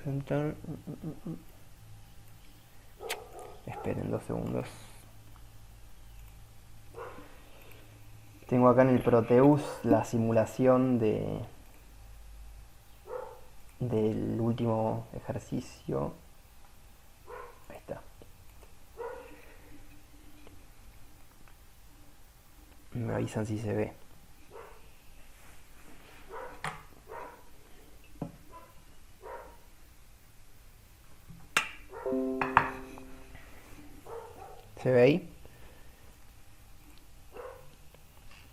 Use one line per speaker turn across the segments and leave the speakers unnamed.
Enter. Esperen 2 segundos. Tengo acá en el Proteus la simulación del último ejercicio. Ahí está. Me avisan si se ve. ¿Se ve ahí?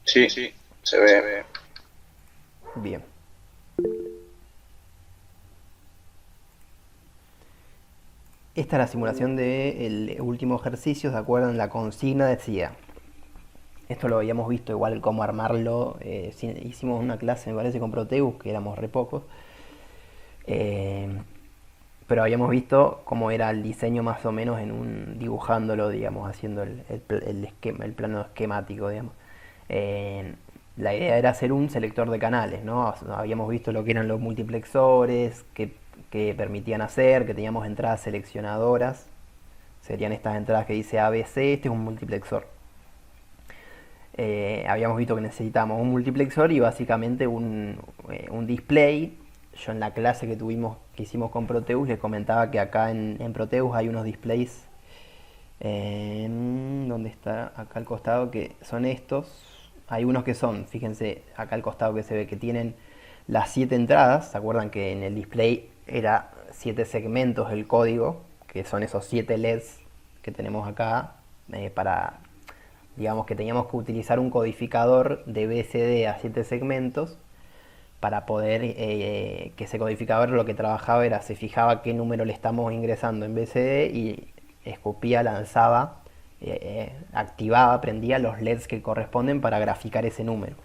Sí, se ve.
Bien. Esta es la simulación del último ejercicio. ¿Se acuerdan? La consigna decía, esto lo habíamos visto igual cómo armarlo. Hicimos una clase, me parece, con Proteus, que éramos re pocos. Eh, pero habíamos visto cómo era el diseño más o menos dibujándolo, digamos, haciendo el esquema, el plano esquemático, digamos. Eh, la idea era hacer un selector de canales, ¿no? Habíamos visto lo que eran los multiplexores, que permitían hacer, que teníamos entradas seleccionadoras. Serían estas entradas que dice ABC, este es un multiplexor. Habíamos visto que necesitábamos un multiplexor y básicamente un display. Yo en la clase que hicimos con Proteus, les comentaba que acá en Proteus hay unos displays. ¿Dónde está? Acá al costado, que son estos. Hay unos que son, fíjense, acá al costado que se ve que tienen las 7 entradas. ¿Se acuerdan que en el display era 7 segmentos el código? Que son esos 7 LEDs que tenemos acá, para, digamos que teníamos que utilizar un codificador de BCD a 7 segmentos para poder, que ese codificador lo que trabajaba era, se fijaba qué número le estamos ingresando en BCD y escupía, lanzaba, activaba, prendía los LEDs que corresponden para graficar ese número.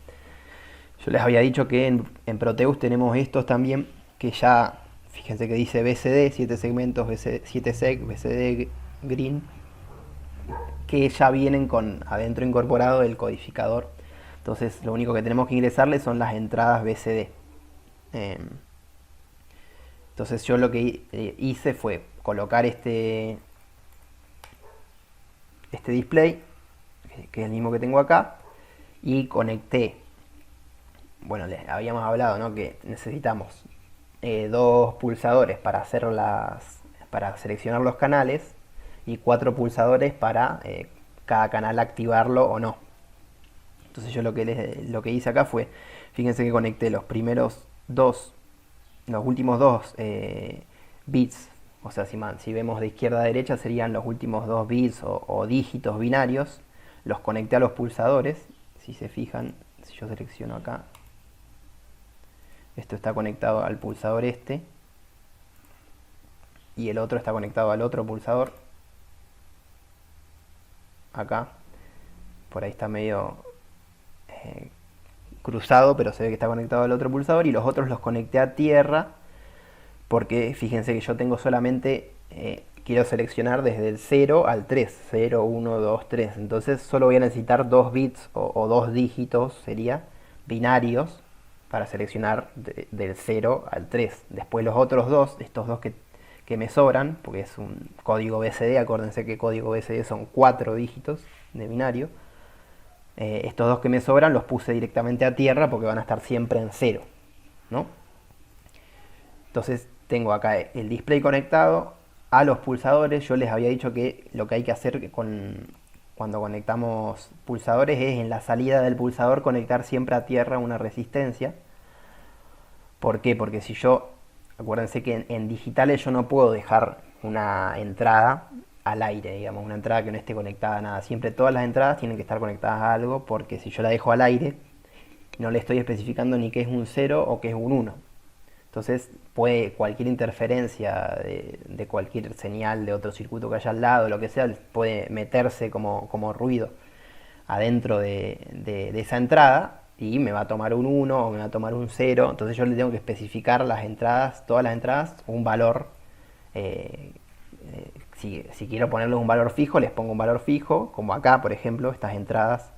Yo les había dicho que en Proteus tenemos estos también, que ya, fíjense que dice BCD, 7 segmentos, 7 seg, BCD green, que ya vienen con adentro incorporado el codificador. Entonces lo único que tenemos que ingresarle son las entradas BCD. Eh, entonces yo lo que hice fue colocar este display, que es el mismo que tengo acá, y conecté. Bueno, les habíamos hablado, ¿no? Que necesitamos 2 pulsadores para seleccionar los canales y 4 pulsadores para cada canal activarlo o no. Entonces yo lo que hice acá fue, fíjense que conecté los últimos dos bits. O sea, si vemos de izquierda a derecha serían los últimos 2 bits o dígitos binarios. Los conecté a los pulsadores. Si se fijan, si yo selecciono acá, esto está conectado al pulsador este y el otro está conectado al otro pulsador acá. Por ahí está medio cruzado, pero se ve que está conectado al otro pulsador, y los otros los conecté a tierra porque fíjense que yo tengo solamente, quiero seleccionar desde el 0 al 3, 0, 1, 2, 3. Entonces solo voy a necesitar 2 bits o 2 dígitos, sería, binarios, para seleccionar del 0 al 3. Después los otros dos, estos dos que me sobran, porque es un código BCD, acuérdense que código BCD son 4 dígitos de binario. Estos dos que me sobran los puse directamente a tierra porque van a estar siempre en 0, ¿no? Entonces tengo acá el display conectado a los pulsadores. Yo les había dicho que lo que hay que hacer cuando conectamos pulsadores es en la salida del pulsador conectar siempre a tierra una resistencia. ¿Por qué? Porque si yo, acuérdense que en digitales yo no puedo dejar una entrada al aire, digamos, una entrada que no esté conectada a nada. Siempre todas las entradas tienen que estar conectadas a algo, porque si yo la dejo al aire, no le estoy especificando ni que es un 0 o que es un 1. Entonces puede cualquier interferencia de cualquier señal de otro circuito que haya al lado, lo que sea, puede meterse como ruido adentro de esa entrada y me va a tomar un 1 o me va a tomar un 0. Entonces yo le tengo que especificar las entradas, todas las entradas, un valor. eh, si quiero ponerles un valor fijo, les pongo un valor fijo, como acá, por ejemplo, estas entradas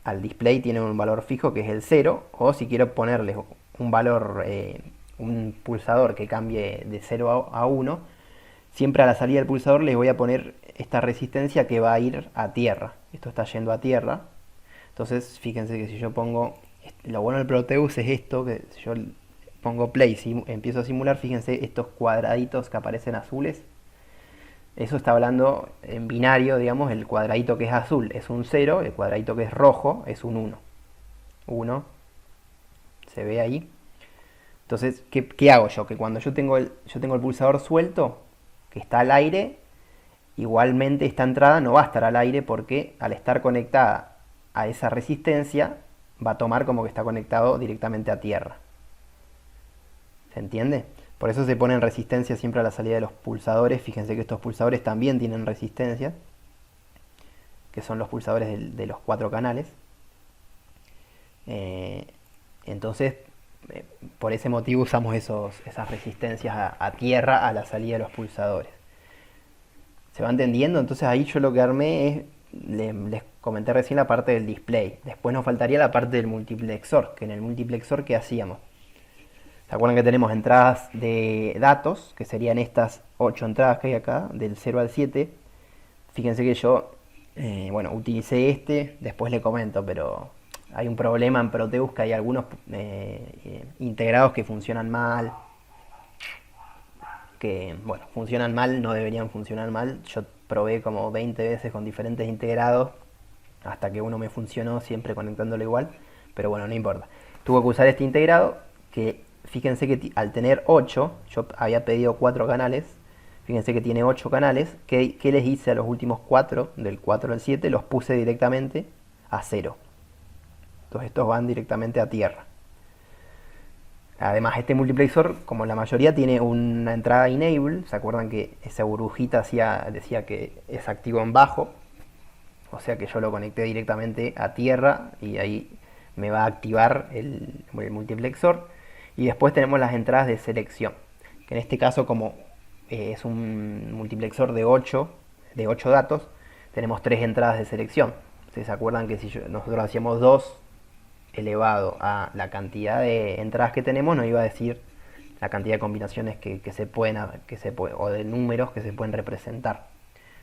al display tienen un valor fijo que es el 0, o si quiero ponerles un valor un pulsador que cambie de 0 a 1, siempre a la salida del pulsador les voy a poner esta resistencia que va a ir a tierra. Esto está yendo a tierra. Entonces fíjense que si yo pongo, lo bueno del Proteus es esto, que si yo pongo play y empiezo a simular, fíjense estos cuadraditos que aparecen azules. Eso está hablando en binario, digamos, el cuadradito que es azul es un 0, el cuadradito que es rojo es un 1. 1, se ve ahí. Entonces, ¿qué hago yo? Que cuando yo tengo el pulsador suelto, que está al aire, igualmente esta entrada no va a estar al aire porque al estar conectada a esa resistencia, va a tomar como que está conectado directamente a tierra. ¿Se entiende? Por eso se ponen resistencia siempre a la salida de los pulsadores. Fíjense que estos pulsadores también tienen resistencia, que son los pulsadores de los 4 canales. Entonces, por ese motivo usamos esas resistencias a tierra a la salida de los pulsadores. ¿Se va entendiendo? Entonces ahí yo lo que armé es, les comenté recién la parte del display. Después nos faltaría la parte del multiplexor, que en el multiplexor, ¿qué hacíamos? ¿Se acuerdan que tenemos entradas de datos, que serían estas 8 entradas que hay acá, del 0 al 7? Fíjense que yo, utilicé después le comento, pero hay un problema en Proteus que hay algunos integrados que funcionan mal, funcionan mal, no deberían funcionar mal. Yo probé como 20 veces con diferentes integrados hasta que uno me funcionó, siempre conectándolo igual, pero bueno, no importa. Tuve que usar este integrado que, fíjense que al tener 8, yo había pedido 4 canales, fíjense que tiene 8 canales, ¿qué les hice a los últimos 4, del 4 al 7? Los puse directamente a 0. Entonces estos van directamente a tierra. Además, este multiplexor, como la mayoría, tiene una entrada enable. ¿Se acuerdan que esa burbujita decía que es activo en bajo? O sea que yo lo conecté directamente a tierra y ahí me va a activar el multiplexor. Y después tenemos las entradas de selección, que en este caso, como es un multiplexor de 8 datos, tenemos 3 entradas de selección. ¿Se acuerdan que si nosotros hacíamos 2 elevado a la cantidad de entradas que tenemos, nos iba a decir la cantidad de combinaciones que se pueden, o de números que se pueden representar?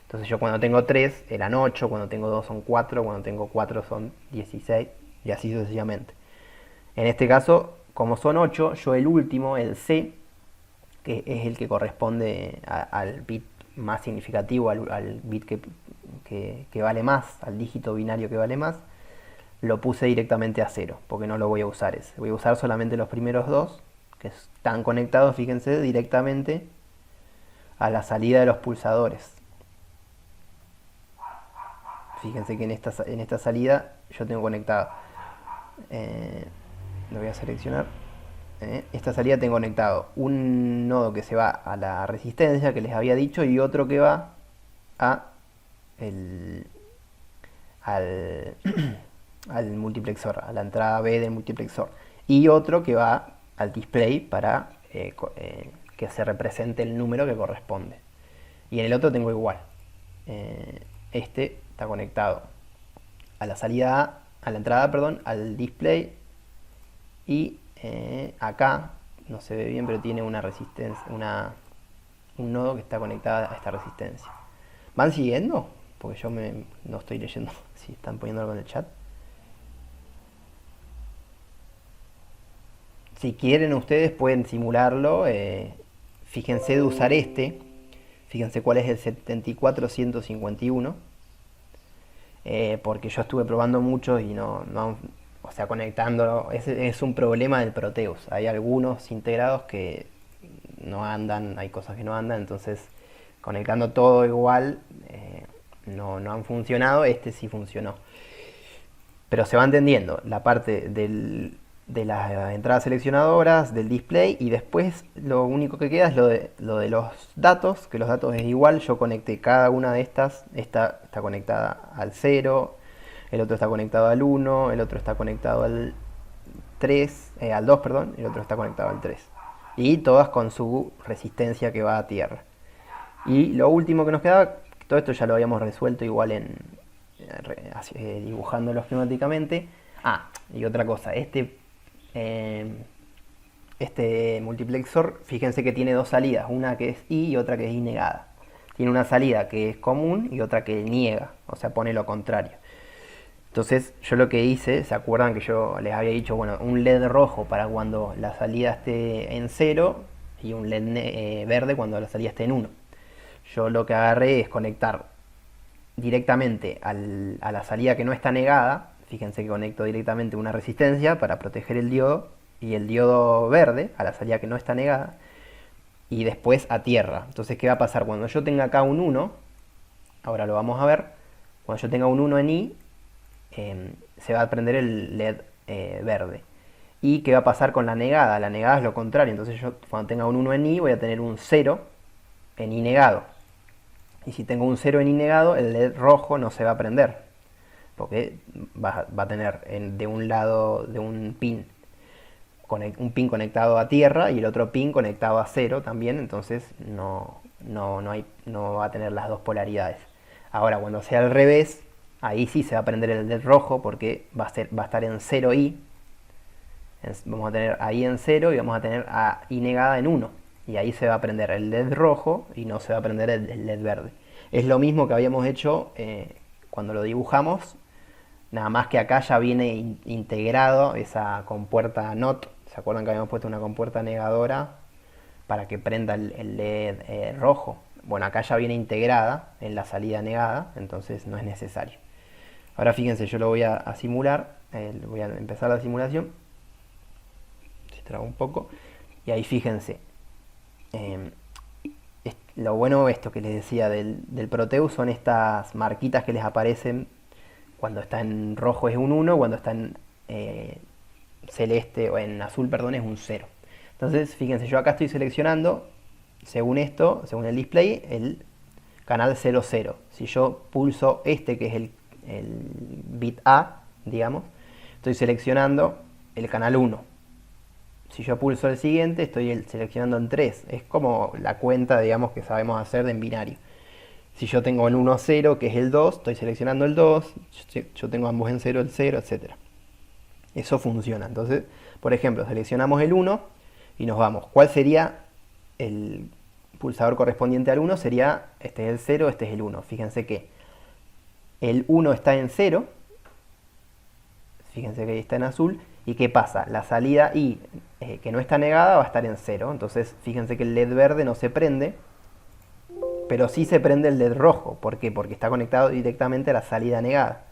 Entonces yo cuando tengo 3 eran 8, cuando tengo 2 son 4, cuando tengo 4 son 16 y así sucesivamente. En este caso, como son 8, yo el último, el C, que es el que corresponde al bit más significativo, al bit que vale más, al dígito binario que vale más, lo puse directamente a 0, porque no lo voy a usar ese. Voy a usar solamente los primeros 2, que están conectados, fíjense, directamente a la salida de los pulsadores. Fíjense que en esta salida yo tengo conectado, lo voy a seleccionar, esta salida tengo conectado un nodo que se va a la resistencia que les había dicho y otro que va a al multiplexor, a la entrada B del multiplexor, y otro que va al display para que se represente el número que corresponde. Y en el otro tengo igual. Este está conectado a la salida a la entrada, perdón, al display, y acá no se ve bien, pero tiene una resistencia, un nodo que está conectado a esta resistencia. ¿Van siguiendo? Porque yo no estoy leyendo si están poniendo algo en el chat. Si quieren ustedes pueden simularlo. Fíjense de usar fíjense cuál es el 74151, porque yo estuve probando mucho y o sea, conectándolo, es un problema del Proteus. Hay algunos integrados que no andan, hay cosas que no andan, entonces conectando todo igual no han funcionado. Este sí funcionó, pero se va entendiendo la parte de las entradas seleccionadoras, del display, y después lo único que queda es lo de los datos, que los datos es igual. Yo conecté cada una de estas. Esta está conectada al 0, el otro está conectado al 1, el otro está conectado al 2, perdón, el otro está conectado al 3. Y todas con su resistencia que va a tierra. Y lo último que nos quedaba, todo esto ya lo habíamos resuelto igual dibujándolo esquemáticamente. Y otra cosa, este multiplexor, fíjense que tiene dos salidas, una que es I y otra que es I negada. Tiene una salida que es común y otra que niega, o sea, pone lo contrario. Entonces yo lo que hice, ¿se acuerdan que yo les había dicho, bueno, un LED rojo para cuando la salida esté en cero y un LED verde cuando la salida esté en uno? Yo lo que agarré es conectar directamente a la salida que no está negada. Fíjense que conecto directamente una resistencia para proteger el diodo y el diodo verde a la salida que no está negada y después a tierra. Entonces, ¿qué va a pasar? Cuando yo tenga acá un 1, ahora lo vamos a ver, cuando yo tenga un 1 en I, se va a prender el LED verde. ¿Y qué va a pasar con la negada? La negada es lo contrario, entonces yo cuando tenga un 1 en I voy a tener un 0 en I negado. Y si tengo un 0 en I negado, el LED rojo no se va a prender, porque va a tener de un lado de un pin conectado a tierra y el otro pin conectado a cero también, entonces no va a tener las dos polaridades. Ahora, cuando sea al revés, ahí sí se va a prender el LED rojo porque va a estar en 0i. Vamos a tener ahí en 0 y vamos a tener a I negada en 1. Y ahí se va a prender el LED rojo y no se va a prender el LED verde. Es lo mismo que habíamos hecho cuando lo dibujamos, nada más que acá ya viene integrado esa compuerta NOT. ¿Se acuerdan que habíamos puesto una compuerta negadora para que prenda el LED rojo? Bueno, acá ya viene integrada en la salida negada, entonces no es necesario. Ahora fíjense, yo lo voy a simular, voy a empezar la simulación. Se traba un poco. Y ahí fíjense, lo bueno esto que les decía del Proteus son estas marquitas que les aparecen cuando está en rojo es un 1, cuando está en celeste o en azul, perdón, es un 0. Entonces, fíjense, yo acá estoy seleccionando, según esto, según el display, el canal 00. Si yo pulso este, que es el bit A, digamos, estoy seleccionando el canal 1. Si yo pulso el siguiente, estoy seleccionando en 3. Es como la cuenta, digamos, que sabemos hacer en binario. Si yo tengo el 1, 0, que es el 2, estoy seleccionando el 2. Yo tengo ambos en 0, el 0, etc. Eso funciona. Entonces, por ejemplo, seleccionamos el 1 y nos vamos. ¿Cuál sería el pulsador correspondiente al 1? Sería, este es el 0, este es el 1. Fíjense que el 1 está en 0. Fíjense que ahí está en azul. ¿Y qué pasa? La salida I, que no está negada, va a estar en 0. Entonces, fíjense que el LED verde no se prende, pero sí se prende el LED rojo. ¿Por qué? Porque está conectado directamente a la salida negada.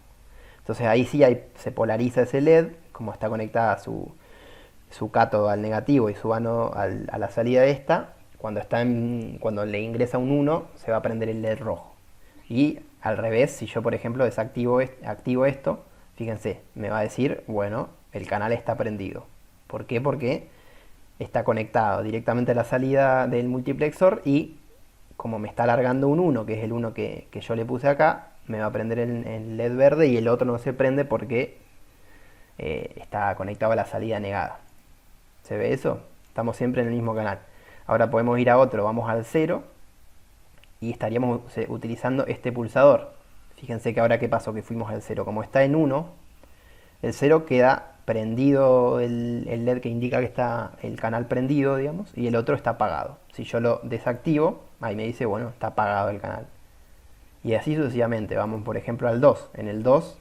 Entonces ahí sí se polariza ese LED, como está conectada su cátodo al negativo y su ánodo a la salida de esta. Cuando le ingresa un 1, se va a prender el LED rojo. Y al revés, si yo por ejemplo activo esto, fíjense, me va a decir, bueno, el canal está prendido. ¿Por qué? Porque está conectado directamente a la salida del multiplexor y como me está alargando un 1, que es el 1 que yo le puse acá, me va a prender el LED verde y el otro no se prende porque está conectado a la salida negada. ¿Se ve eso? Estamos siempre en el mismo canal. Ahora podemos ir a otro, vamos al 0 y estaríamos utilizando este pulsador. Fíjense que ahora qué pasó, que fuimos al 0. Como está en 1, el 0 queda prendido el LED que indica que está el canal prendido, digamos, y el otro está apagado. Si yo lo desactivo, ahí me dice, bueno, está apagado el canal. Y así sucesivamente. Vamos, por ejemplo, al 2. En el 2,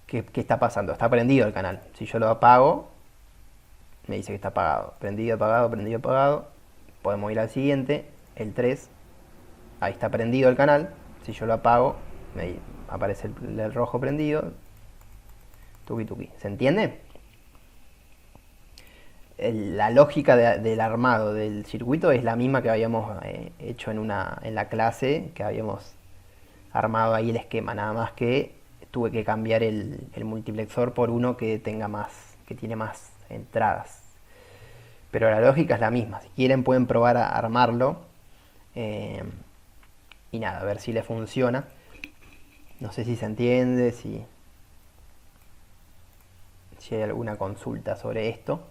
¿qué está pasando? Está prendido el canal. Si yo lo apago, me dice que está apagado. Prendido, apagado, prendido, apagado. Podemos ir al siguiente, el 3. Ahí está prendido el canal. Si yo lo apago, me aparece el rojo prendido. Tuki tuki. ¿Se entiende? La lógica del armado del circuito es la misma que habíamos hecho en la clase, que habíamos armado ahí el esquema, nada más que tuve que cambiar el multiplexor por uno que tiene más entradas. Pero la lógica es la misma. Si quieren pueden probar a armarlo y nada, a ver si le funciona. No sé si se entiende, si hay alguna consulta sobre esto.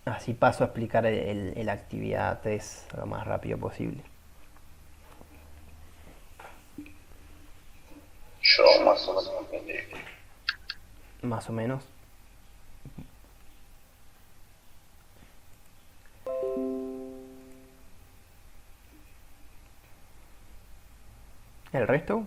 Así paso a explicar la actividad 3 lo más rápido posible.
Yo más o menos entendí.
más o menos. El resto.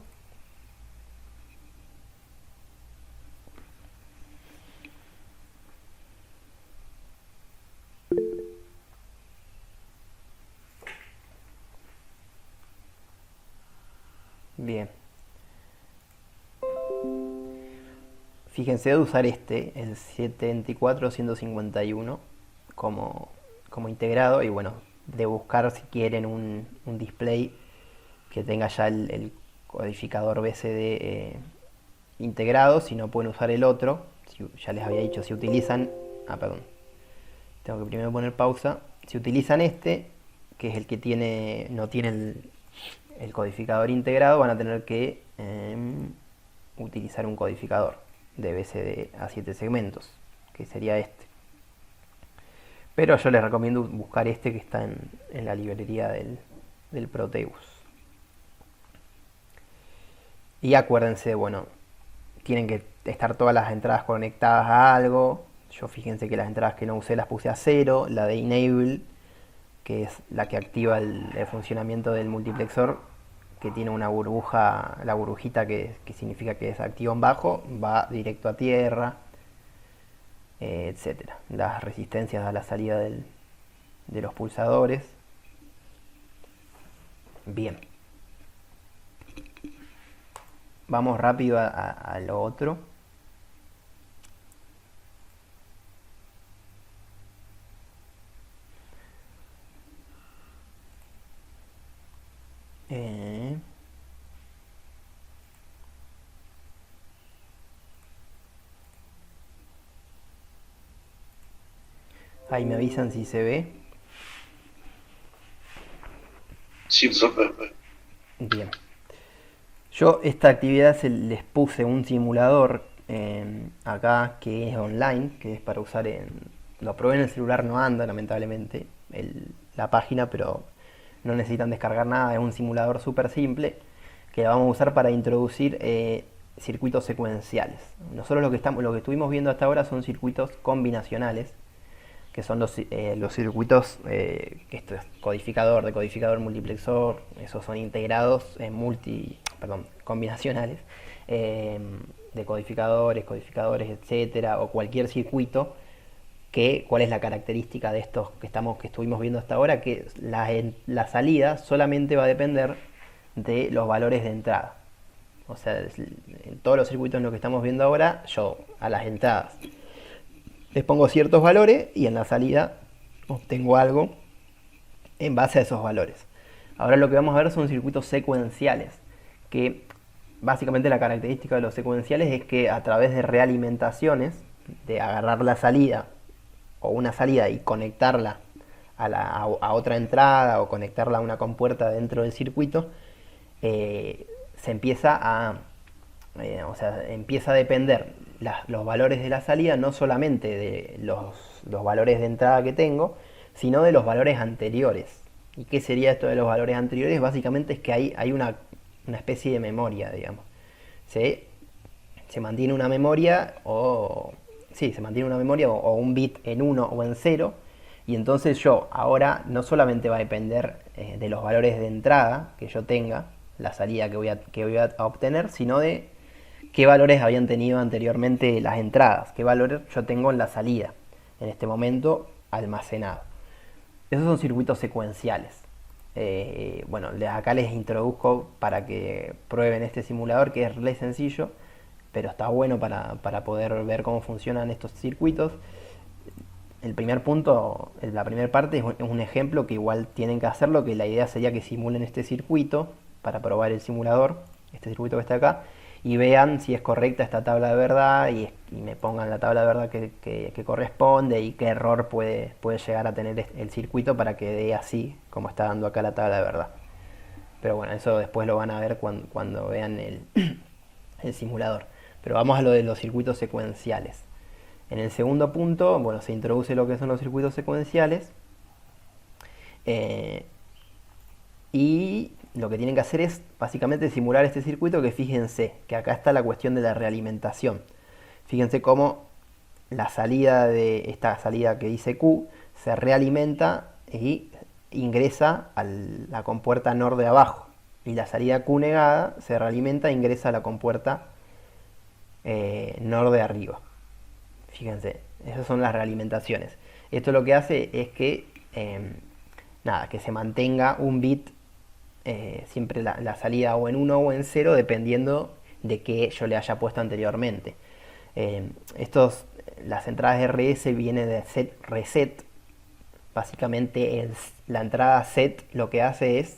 Bien. Fíjense de usar el 74-151 como integrado y bueno, de buscar si quieren un display que tenga ya el codificador BCD integrado, si no pueden usar el otro. Ya les había dicho, si utilizan... perdón. Tengo que primero poner pausa. Si utilizan que es el que no tiene el codificador integrado, van a tener que utilizar un codificador de BCD a 7 segmentos, que sería este. Pero yo les recomiendo buscar que está en la librería del Proteus. Y acuérdense, bueno, tienen que estar todas las entradas conectadas a algo. Yo fíjense que las entradas que no usé las puse a 0. La de Enable, que es la que activa el funcionamiento del multiplexor, que tiene una burbuja, la burbujita que significa que es activo en bajo, va directo a tierra, etcétera. Las resistencias a la salida de los pulsadores. Bien. Vamos rápido a lo otro. Ahí me avisan si se ve.
Sí, profe.
Bien. Yo esta actividad les puse un simulador acá que es online, que es para usar Lo probé en el celular, no anda lamentablemente la página, pero no necesitan descargar nada, es un simulador súper simple que vamos a usar para introducir circuitos secuenciales. Nosotros lo que estuvimos viendo hasta ahora son circuitos combinacionales, que son los circuitos, esto es codificador, decodificador, multiplexor, esos son integrados en combinacionales, decodificadores, codificadores, etcétera, o cualquier circuito. ¿Cuál es la característica de estos que estuvimos viendo hasta ahora? Que la salida solamente va a depender de los valores de entrada. O sea, en todos los circuitos en los que estamos viendo ahora, yo a las entradas les pongo ciertos valores y en la salida obtengo algo en base a esos valores. Ahora lo que vamos a ver son circuitos secuenciales, que básicamente la característica de los secuenciales es que a través de realimentaciones, de agarrar la salida o una salida y conectarla a otra entrada o conectarla a una compuerta dentro del circuito, se empieza empieza a depender los valores de la salida no solamente de los valores de entrada que tengo, sino de los valores anteriores. ¿Y qué sería esto de los valores anteriores? Básicamente es que hay una especie de memoria, digamos. Se mantiene una memoria o un bit en 1 o en 0, y entonces yo ahora no solamente va a depender de los valores de entrada que yo tenga, la salida que voy a obtener, sino de qué valores habían tenido anteriormente las entradas, qué valores yo tengo en la salida, en este momento almacenado. Esos son circuitos secuenciales. Bueno, acá les introduzco para que prueben este simulador, que es re sencillo, pero está bueno para poder ver cómo funcionan estos circuitos. El primer punto, la primera parte es un ejemplo que igual tienen que hacerlo, que la idea sería que simulen este circuito para probar el simulador, este circuito que está acá, y vean si es correcta esta tabla de verdad y me pongan la tabla de verdad que corresponde y qué error puede llegar a tener el circuito para que dé así como está dando acá la tabla de verdad. Pero bueno, eso después lo van a ver cuando vean el simulador. Pero vamos a lo de los circuitos secuenciales. En el segundo punto, bueno, se introduce lo que son los circuitos secuenciales. Y lo que tienen que hacer es básicamente simular este circuito, que fíjense que acá está la cuestión de la realimentación. Fíjense cómo la salida de esta salida que dice Q se realimenta y ingresa a la compuerta NOR de abajo. Y la salida Q negada se realimenta e ingresa a la compuerta NOR de arriba. Fíjense, esas son las realimentaciones. Esto lo que hace es que, nada, que se mantenga un bit, siempre la salida o en 1 o en 0, dependiendo de qué yo le haya puesto anteriormente. Las entradas RS vienen de set reset. Básicamente la entrada set lo que hace es,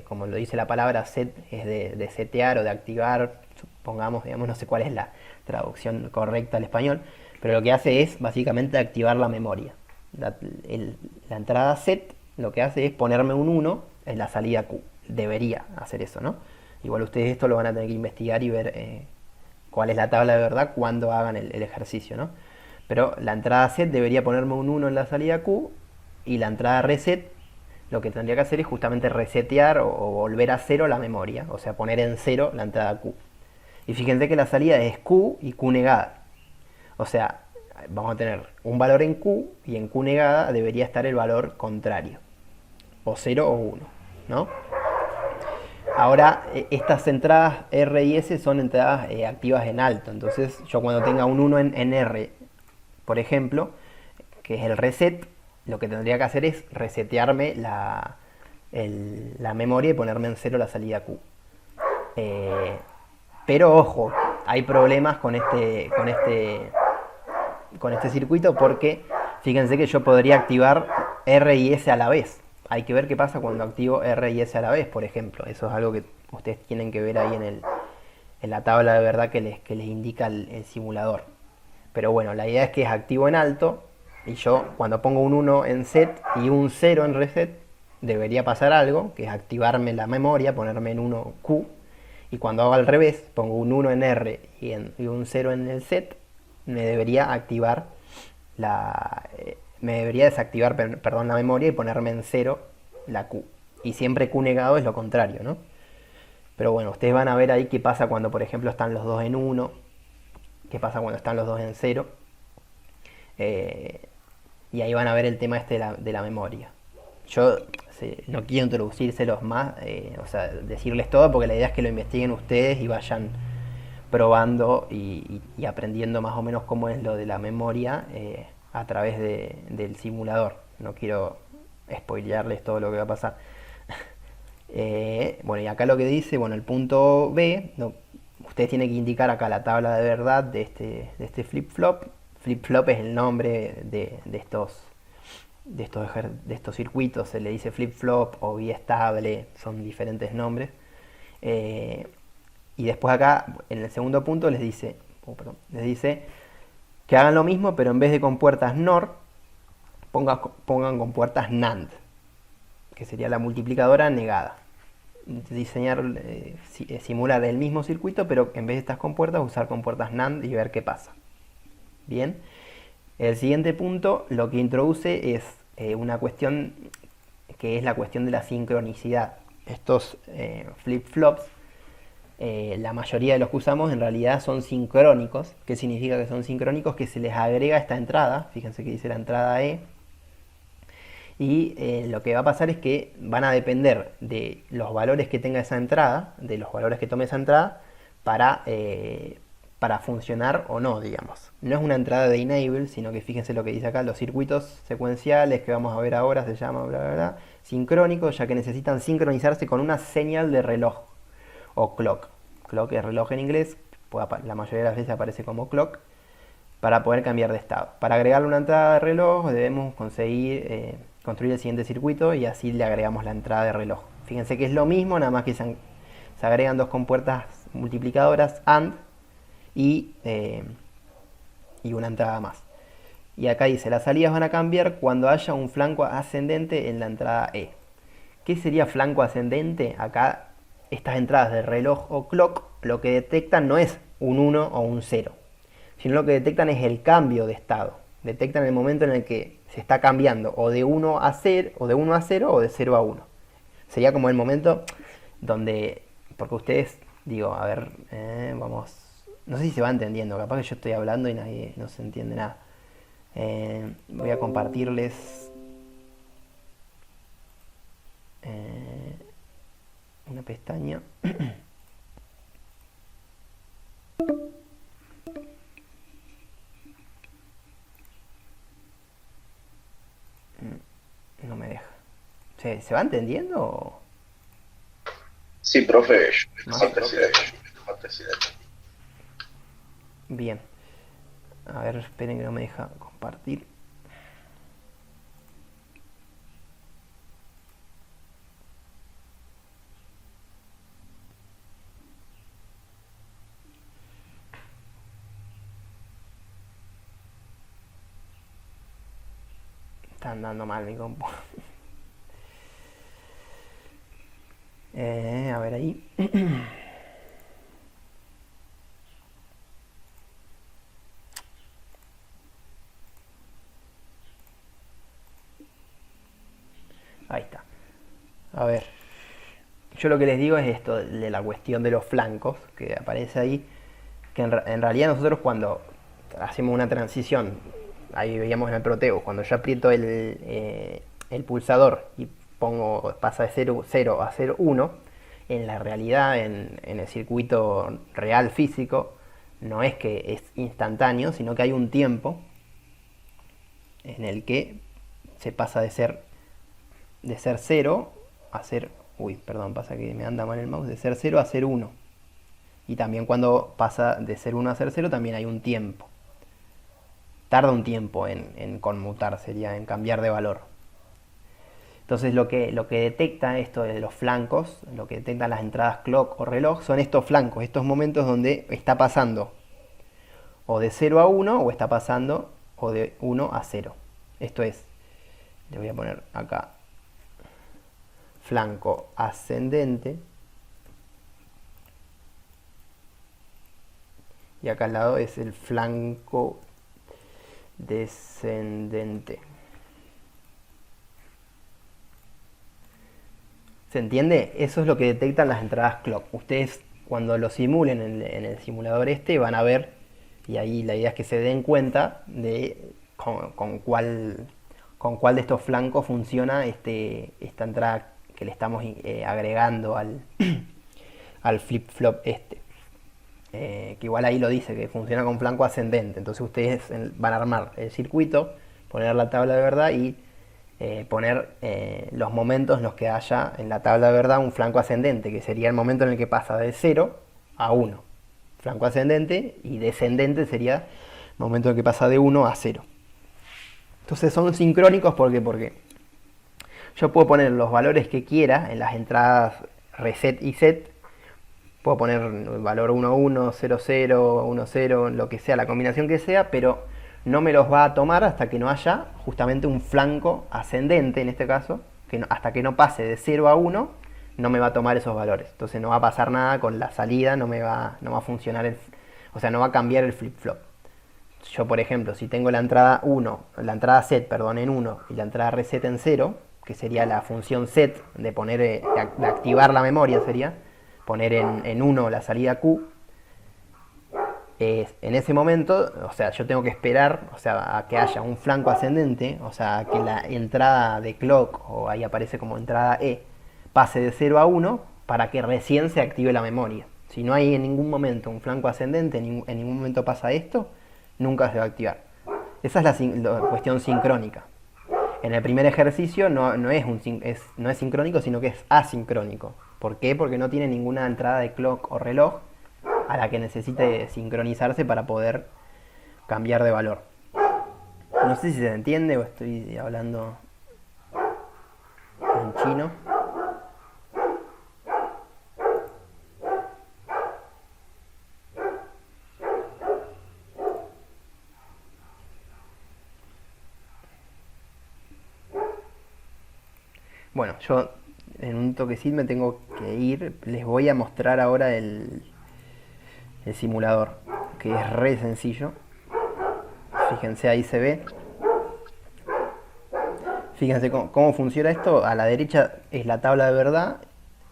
como lo dice la palabra set, es de setear o de activar, supongamos, digamos, no sé cuál es la traducción correcta al español, pero lo que hace es básicamente activar la memoria. La entrada set lo que hace es ponerme un 1 en la salida Q. Debería hacer eso, ¿no? Igual ustedes esto lo van a tener que investigar y ver cuál es la tabla de verdad cuando hagan el ejercicio, ¿no? Pero la entrada set debería ponerme un 1 en la salida Q, y la entrada reset lo que tendría que hacer es justamente resetear o volver a 0 la memoria, o sea, poner en 0 la entrada Q. Y fíjense que la salida es Q y Q negada. O sea, vamos a tener un valor en Q y en Q negada debería estar el valor contrario, o 0 o 1, ¿no? Ahora, estas entradas R y S son entradas activas en alto. Entonces, yo cuando tenga un 1 en R, por ejemplo, que es el reset, lo que tendría que hacer es resetearme la memoria y ponerme en 0 la salida Q. Pero ojo, hay problemas con este circuito, porque fíjense que yo podría activar R y S a la vez. Hay que ver qué pasa cuando activo R y S a la vez, por ejemplo. Eso es algo que ustedes tienen que ver ahí en la tabla de verdad que les indica el simulador. Pero bueno, la idea es que es activo en alto, y yo cuando pongo un 1 en set y un 0 en reset, debería pasar algo, que es activarme la memoria, ponerme en 1 Q. Y cuando hago al revés, pongo un 1 en R y un 0 en el set, me debería activar me debería desactivar, perdón, la memoria y ponerme en 0 la Q. Y siempre Q negado es lo contrario, ¿no? Pero bueno, ustedes van a ver ahí qué pasa cuando, por ejemplo, están los dos en 1, qué pasa cuando están los dos en 0. Y ahí van a ver el tema este de la memoria. Yo no quiero introducírselos más, o sea, decirles todo, porque la idea es que lo investiguen ustedes y vayan probando y aprendiendo más o menos cómo es lo de la memoria a través del simulador. No quiero spoilearles todo lo que va a pasar. Bueno, y acá lo que dice, bueno, el punto B, ustedes tienen que indicar acá la tabla de verdad de este flip-flop. Flip-flop es el nombre de estos circuitos. Se le dice flip-flop o biestable, son diferentes nombres. Y después acá, en el segundo punto, les dice que hagan lo mismo, pero en vez de compuertas NOR, pongan compuertas NAND, que sería la multiplicadora negada. Diseñar, simular el mismo circuito, pero en vez de estas compuertas, usar compuertas NAND y ver qué pasa. Bien, el siguiente punto lo que introduce es una cuestión que es la cuestión de la sincronicidad. Estos flip-flops, la mayoría de los que usamos en realidad son sincrónicos. ¿Qué significa que son sincrónicos? Que se les agrega esta entrada, fíjense que dice la entrada E, y lo que va a pasar es que van a depender de los valores que tenga esa entrada, de los valores que tome esa entrada, para funcionar o no, digamos. No es una entrada de enable, sino que fíjense lo que dice acá: los circuitos secuenciales que vamos a ver ahora se llaman bla bla bla sincrónicos, ya que necesitan sincronizarse con una señal de reloj o clock. Clock es reloj en inglés, la mayoría de las veces aparece como clock, para poder cambiar de estado. Para agregarle una entrada de reloj debemos construir el siguiente circuito, y así le agregamos la entrada de reloj. Fíjense que es lo mismo, nada más que se agregan dos compuertas multiplicadoras AND y una entrada más. Y acá dice, las salidas van a cambiar cuando haya un flanco ascendente en la entrada E. ¿Qué sería flanco ascendente? Acá estas entradas de reloj o clock lo que detectan no es un 1 o un 0, sino lo que detectan es el cambio de estado. Detectan el momento en el que se está cambiando o de 1 a 0 o de 1 a 0 o de 0 a 1. Sería como el momento donde, porque ustedes, digo, a ver, vamos No sé si se va entendiendo, capaz que yo estoy hablando y nadie no se entiende nada. Voy a compartirles eh, una pestaña. No me deja. ¿Se va entendiendo?
Sí, profe,
Más. Bien. A ver, esperen que no me deja compartir. Está andando mal mi compu. A ver ahí. Ahí está. A ver. Yo lo que les digo es esto de la cuestión de los flancos que aparece ahí. Que en realidad nosotros cuando hacemos una transición, ahí veíamos en el Proteus, cuando yo aprieto el pulsador y pasa de 0 a 0, 1, en la realidad, en el circuito real físico, no es que es instantáneo, sino que hay un tiempo en el que se pasa de ser 0 a ser... Uy, perdón, pasa que me anda mal el mouse. De ser 0 a ser 1. Y también cuando pasa de ser 1 a ser 0 también hay un tiempo. Tarda un tiempo en conmutar, sería en cambiar de valor. Entonces lo que detecta esto de los flancos, lo que detectan las entradas clock o reloj, son estos flancos, estos momentos donde está pasando o de 0 a 1 o está pasando o de 1 a 0. Esto es, le voy a poner acá, flanco ascendente. Y acá al lado es el flanco descendente. ¿Se entiende? Eso es lo que detectan las entradas clock. Ustedes cuando lo simulen en el simulador este van a ver, y ahí la idea es que se den cuenta de con cuál de estos flancos funciona esta entrada que le estamos agregando al flip-flop este. Que igual ahí lo dice, que funciona con flanco ascendente. Entonces ustedes van a armar el circuito, poner la tabla de verdad y poner los momentos en los que haya en la tabla de verdad un flanco ascendente, que sería el momento en el que pasa de 0 a 1. Flanco ascendente, y descendente sería el momento en el que pasa de 1 a 0. Entonces son sincrónicos porque yo puedo poner los valores que quiera en las entradas reset y set. Puedo poner el valor 1, 1, 0, 0, 1, 0, lo que sea, la combinación que sea, pero no me los va a tomar hasta que no haya justamente un flanco ascendente, en este caso, que hasta que no pase de 0 a 1, no me va a tomar esos valores. Entonces no va a pasar nada con la salida, no va a funcionar, o sea, no va a cambiar el flip-flop. Yo, por ejemplo, si tengo la entrada set, en 1 y la entrada reset en 0, que sería la función set de poner, de activar la memoria, sería poner en 1 la salida Q, en ese momento, o sea, yo tengo que esperar, o sea, a que haya un flanco ascendente, o sea, que la entrada de clock, o ahí aparece como entrada E, pase de 0 a 1 para que recién se active la memoria. Si no hay en ningún momento un flanco ascendente, en ningún momento pasa esto, nunca se va a activar. Esa es la cuestión sincrónica. En el primer ejercicio no es sincrónico, sino que es asincrónico. ¿Por qué? Porque no tiene ninguna entrada de clock o reloj a la que necesite sincronizarse para poder cambiar de valor. No sé si se entiende o estoy hablando en chino. Bueno, yo en un toquecito me tengo que ir. Les voy a mostrar ahora el simulador, que es re sencillo. Fíjense, ahí se ve. Fíjense cómo funciona esto. A la derecha es la tabla de verdad.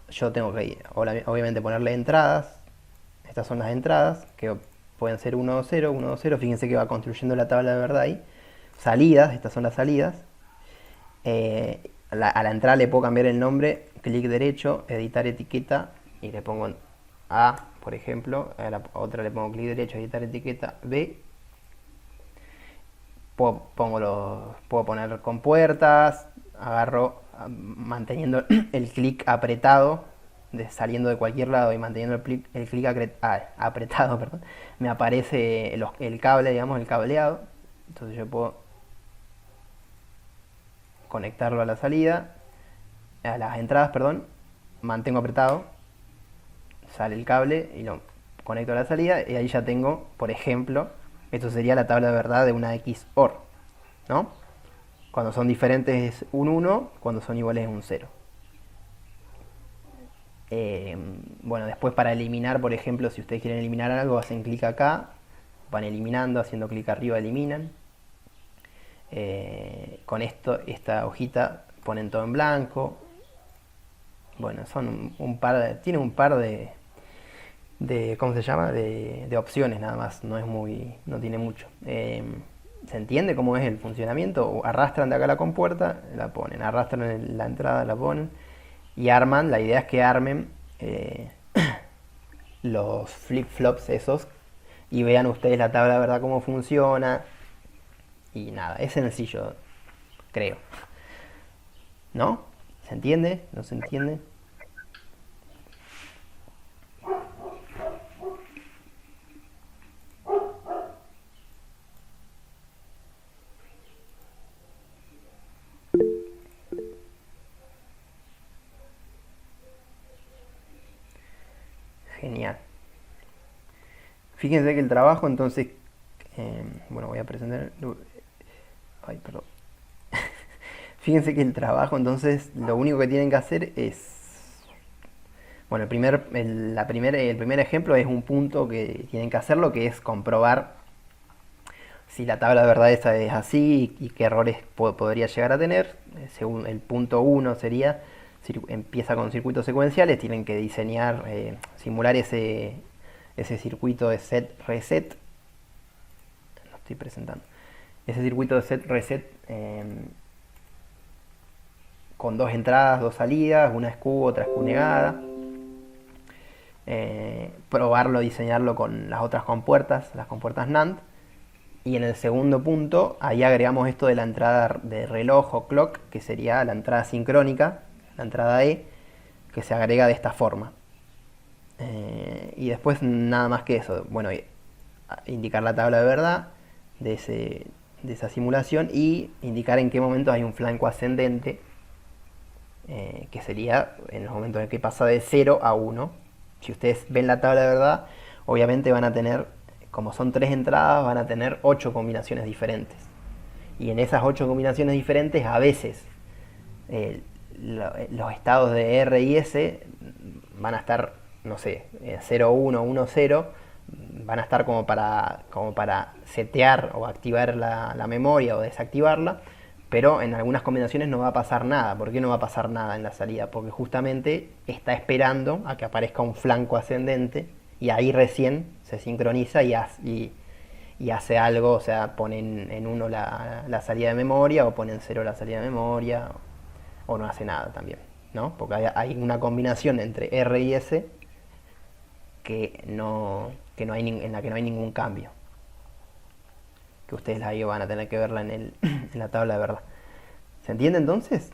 Yo tengo que obviamente ponerle entradas. Estas son las entradas, que pueden ser 1, 2, 0, 1, 2, 0. Fíjense que va construyendo la tabla de verdad ahí. Salidas, estas son las salidas. A la entrada le puedo cambiar el nombre, clic derecho, editar etiqueta y le pongo A, por ejemplo. A la otra le pongo clic derecho, editar etiqueta, B. Puedo poner con puertas, agarro manteniendo el clic apretado, saliendo de cualquier lado y manteniendo el clic apretado, perdón, me aparece el cable, digamos, el cableado. Entonces yo puedo conectarlo a la salida, a las entradas, perdón, mantengo apretado, sale el cable y lo conecto a la salida y ahí ya tengo, por ejemplo, esto sería la tabla de verdad de una XOR, ¿no? Cuando son diferentes es un 1, cuando son iguales es un 0. Bueno, después para eliminar, por ejemplo, si ustedes quieren eliminar algo, hacen clic acá, van eliminando, haciendo clic arriba eliminan. Con esta hojita ponen todo en blanco. Bueno, son tiene un par de ¿cómo se llama? De opciones nada más, no tiene mucho. ¿Se entiende cómo es el funcionamiento? Arrastran de acá la compuerta, la ponen, arrastran la entrada, la ponen y arman. La idea es que armen los flip-flops esos y vean ustedes la tabla de verdad cómo funciona. Y nada, es sencillo, creo. ¿No? ¿Se entiende? ¿No se entiende? Genial. Fíjense que el trabajo entonces, bueno, voy a presentar, ay, perdón. Fíjense que el trabajo entonces lo único que tienen que hacer es, bueno, el primer ejemplo es un punto que tienen que hacerlo, que es comprobar si la tabla de verdad esa es así y qué errores podría llegar a tener. Según el punto 1 sería, empieza con circuitos secuenciales, tienen que diseñar, simular ese circuito de set reset. Lo estoy presentando. Ese circuito de set reset con dos entradas, dos salidas, una es Q, otra es Q negada. Probarlo, diseñarlo con las otras compuertas, las compuertas NAND. Y en el segundo punto, ahí agregamos esto de la entrada de reloj o clock, que sería la entrada sincrónica, la entrada E, que se agrega de esta forma. Y después nada más que eso. Bueno, indicar la tabla de verdad de esa simulación y indicar en qué momento hay un flanco ascendente, que sería en los momentos en el que pasa de 0 a 1. Si ustedes ven la tabla de verdad, obviamente van a tener, como son 3 entradas, van a tener 8 combinaciones diferentes. Y en esas 8 combinaciones diferentes, a veces los estados de R y S van a estar, no sé, 0, 1, 1, 0, van a estar como para setear o activar la memoria o desactivarla, pero en algunas combinaciones no va a pasar nada. ¿Por qué no va a pasar nada en la salida? Porque justamente está esperando a que aparezca un flanco ascendente y ahí recién se sincroniza y hace algo, o sea, pone en 1 la salida de memoria o pone en 0 la salida de memoria o no hace nada también, ¿no? Porque hay una combinación entre R y S en la que no hay ningún cambio, que ustedes ahí van a tener que verla en la tabla de verdad. ¿Se entiende entonces?